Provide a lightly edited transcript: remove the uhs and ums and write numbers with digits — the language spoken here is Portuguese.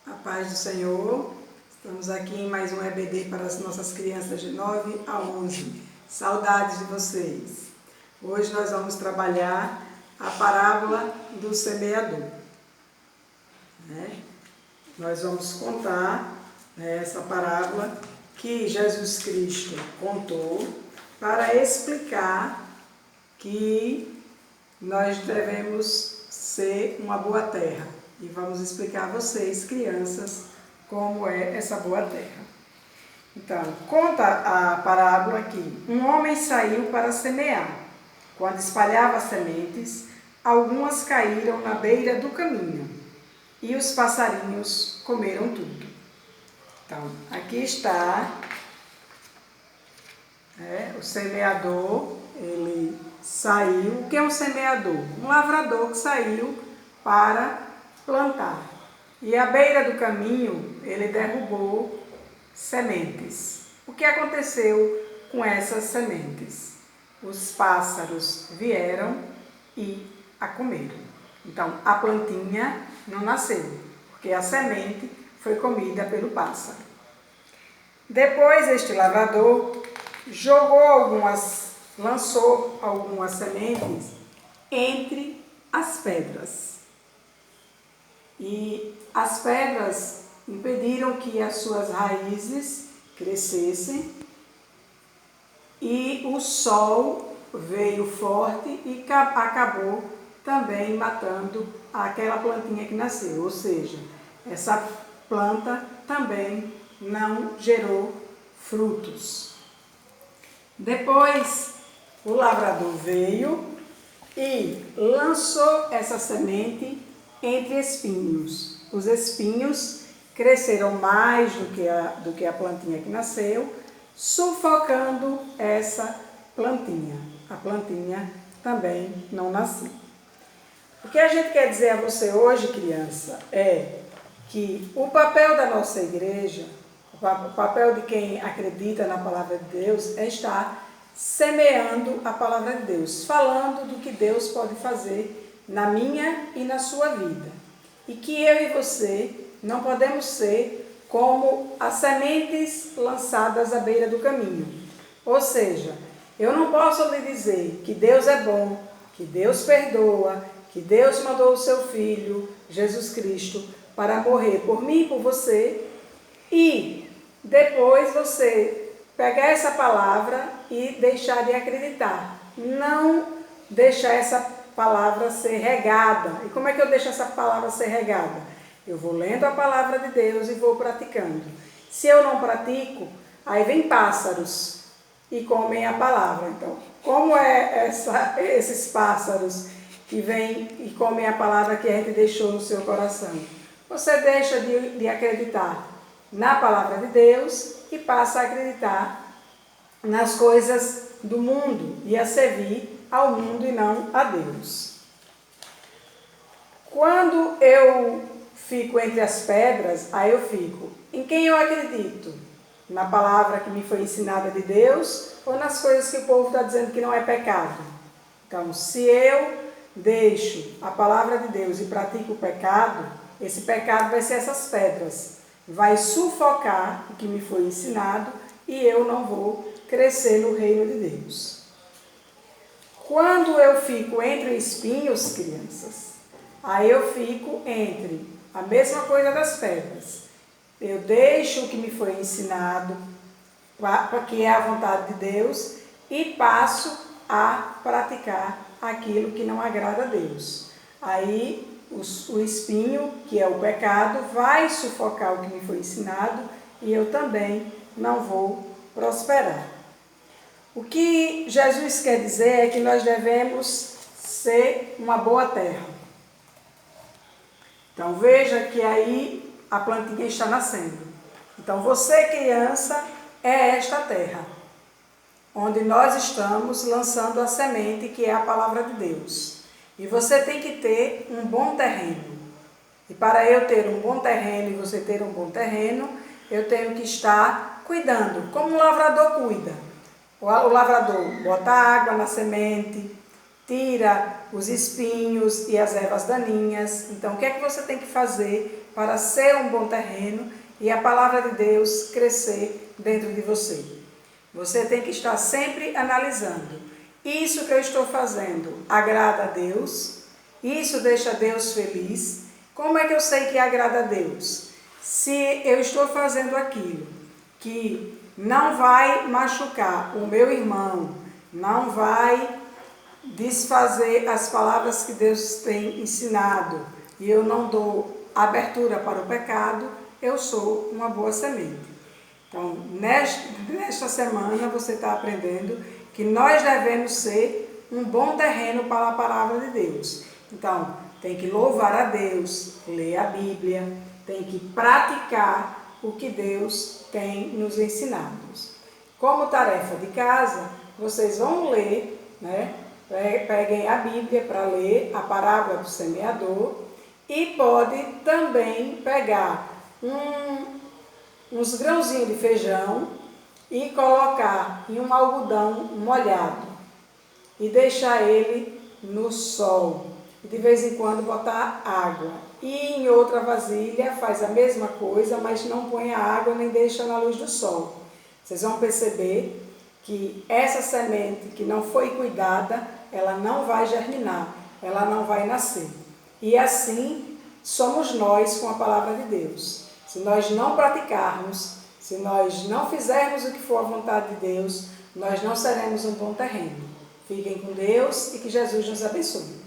A paz do Senhor. Estamos aqui em mais um EBD para as nossas crianças de 9 a 11. Saudades de vocês. Hoje nós vamos trabalhar a parábola do semeador. Nós vamos contar essa parábola que Jesus Cristo contou para explicar que nós devemos ser uma boa terra. E vamos explicar a vocês, crianças, como é essa boa terra. Então, conta a parábola que um homem saiu para semear. Quando espalhava as sementes, algumas caíram na beira do caminho e os passarinhos comeram tudo. Então, aqui está o semeador, ele saiu. O que é um semeador? Um lavrador que saiu para plantar. E à beira do caminho, ele derrubou sementes. O que aconteceu com essas sementes? Os pássaros vieram e a comeram. Então, a plantinha não nasceu, porque a semente foi comida pelo pássaro. Depois, este lavrador lançou algumas sementes entre as pedras. E as pedras impediram que as suas raízes crescessem, e o sol veio forte e acabou também matando aquela plantinha que nasceu. Ou seja, essa planta também não gerou frutos. Depois, o lavrador veio e lançou essa semente entre espinhos. Os espinhos cresceram mais do que a plantinha que nasceu, sufocando essa plantinha. A plantinha também não nasceu. O que a gente quer dizer a você hoje, criança, é que o papel da nossa igreja, o papel de quem acredita na palavra de Deus, é estar semeando a palavra de Deus, falando do que Deus pode fazer na minha e na sua vida. E que eu e você não podemos ser como as sementes lançadas à beira do caminho. Ou seja, eu não posso lhe dizer que Deus é bom, que Deus perdoa, que Deus mandou o seu Filho, Jesus Cristo, para morrer por mim e por você, e depois você pegar essa palavra e deixar de acreditar. Não deixar essa palavra ser regada. E como é que eu deixo essa palavra ser regada? Eu vou lendo a palavra de Deus e vou praticando. Se eu não pratico, aí vem pássaros e comem a palavra. Então, como é esses pássaros que vêm e comem a palavra que a gente deixou no seu coração? Você deixa de acreditar na palavra de Deus e passa a acreditar nas coisas do mundo e a servir ao mundo e não a Deus. Quando eu fico entre as pedras, aí eu fico em quem eu acredito? Na palavra que me foi ensinada de Deus ou nas coisas que o povo está dizendo que não é pecado? Então, se eu deixo a palavra de Deus e pratico o pecado, esse pecado vai ser essas pedras. Vai sufocar o que me foi ensinado e eu não vou crescer no reino de Deus. Quando eu fico entre espinhos, crianças, aí eu fico entre a mesma coisa das pedras. Eu deixo o que me foi ensinado, que é a vontade de Deus, e passo a praticar aquilo que não agrada a Deus. Aí o espinho, que é o pecado, vai sufocar o que me foi ensinado e eu também não vou prosperar. O que Jesus quer dizer é que nós devemos ser uma boa terra. Então veja que aí a plantinha está nascendo. Então você, criança, é esta terra, onde nós estamos lançando a semente, que é a palavra de Deus. E você tem que ter um bom terreno. E para eu ter um bom terreno e você ter um bom terreno, eu tenho que estar cuidando, como um lavrador cuida. O lavrador bota água na semente, tira os espinhos e as ervas daninhas. Então, o que é que você tem que fazer para ser um bom terreno e a palavra de Deus crescer dentro de você. Você tem que estar sempre analisando. Isso que eu estou fazendo agrada a Deus? Isso deixa Deus feliz? Como é que eu sei que agrada a Deus? Se eu estou fazendo aquilo que não vai machucar o meu irmão, não vai desfazer as palavras que Deus tem ensinado, e eu não dou abertura para o pecado, eu sou uma boa semente. Então, nesta semana você está aprendendo que nós devemos ser um bom terreno para a palavra de Deus. Então, tem que louvar a Deus, ler a Bíblia, tem que praticar o que Deus tem nos ensinado. Como tarefa de casa, vocês vão ler, né? Peguem a Bíblia para ler a parábola do semeador e pode também pegar uns grãozinhos de feijão e colocar em um algodão molhado e deixar ele no sol. E de vez em quando botar água. E em outra vasilha faz a mesma coisa, mas não põe a água nem deixa na luz do sol. Vocês vão perceber que essa semente que não foi cuidada, ela não vai germinar, ela não vai nascer. E assim somos nós com a palavra de Deus. Se nós não praticarmos, se nós não fizermos o que for a vontade de Deus, nós não seremos um bom terreno. Fiquem com Deus e que Jesus nos abençoe.